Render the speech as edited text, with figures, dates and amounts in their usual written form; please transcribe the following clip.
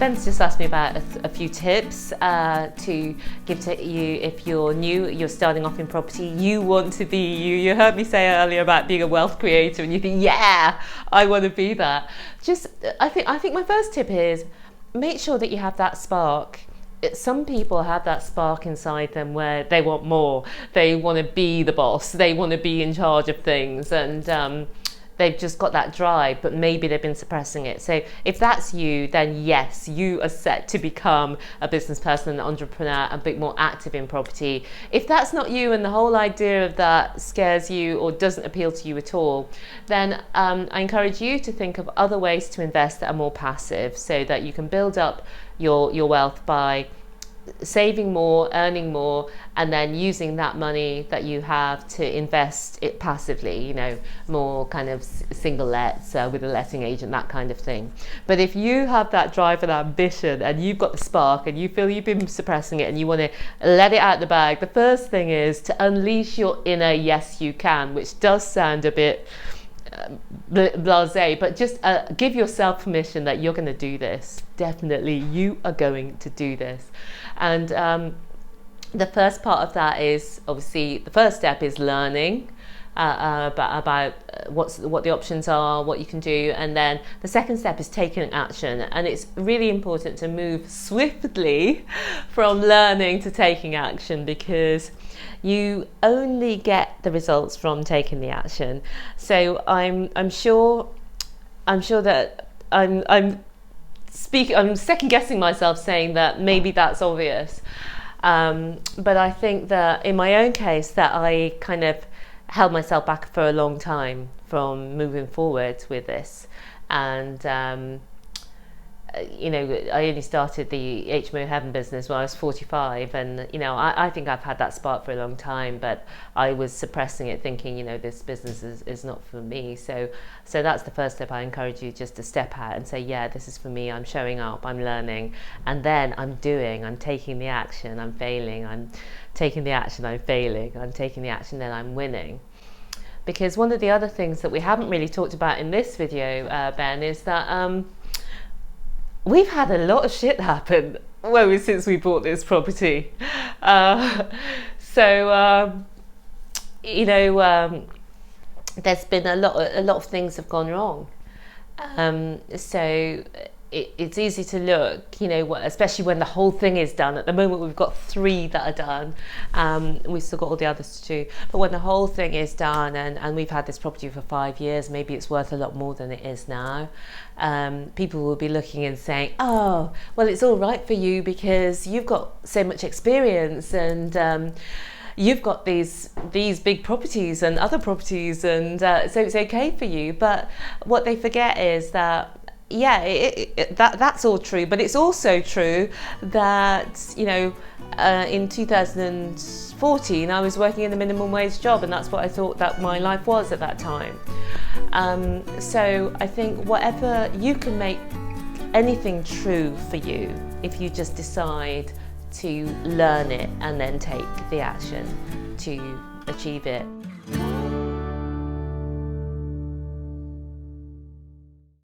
Ben's just asked me about a few tips to give to you if you're new, you're starting off in property, you want to be you. You heard me say earlier about being a wealth creator and you think, yeah, I want to be that. I think my first tip is make sure that you have that spark. Some people have that spark inside them where they want more. They want to be the boss. They want to be in charge of things, and they've just got that drive, but maybe they've been suppressing it. So if that's you, then yes, you are set to become a business person, an entrepreneur, a bit more active in property. If that's not you and the whole idea of that scares you or doesn't appeal to you at all, then I encourage you to think of other ways to invest that are more passive, so that you can build up your wealth by saving more, earning more, and then using that money that you have to invest it passively, you know, more kind of single lets with a letting agent, that kind of thing. But if you have that drive and ambition and you've got the spark and you feel you've been suppressing it and you want to let it out the bag, the first thing is to unleash your inner yes you can, which does sound a bit blasé, but just give yourself permission that you're going to do this. Definitely you are going to do this. And the first part of that is, obviously the first step is learning about what the options are, what you can do, and then the second step is taking action. And it's really important to move swiftly from learning to taking action, because you only get the results from taking the action. So I'm sure that I'm second guessing myself saying that maybe that's obvious, but I think that in my own case that I kind of held myself back for a long time from moving forward with this. And you know, I only started the HMO Heaven business when I was 45, and you know, I think I've had that spark for a long time, but I was suppressing it, thinking, you know, this business is not for me. So that's the first step. I encourage you just to step out and say, yeah, this is for me. I'm showing up, I'm learning, and then I'm taking the action, I'm failing, I'm taking the action, I'm failing, I'm taking the action, then I'm winning. Because one of the other things that we haven't really talked about in this video, Ben, is that we've had a lot of shit happen since we bought this property. You know, there's been a lot of things have gone wrong. So it's easy to look, you know, especially when the whole thing is done. At the moment we've got 3 that are done. We've still got all the others to do. But when the whole thing is done and we've had this property for 5 years, maybe it's worth a lot more than it is now. People will be looking and saying, oh, well, it's all right for you because you've got so much experience and you've got these big properties and other properties, and so it's okay for you. But what they forget is that, yeah, that's all true, but it's also true that, you know, in 2014 I was working in a minimum wage job, and that's what I thought that my life was at that time. So I think whatever, you can make anything true for you if you just decide to learn it and then take the action to achieve it.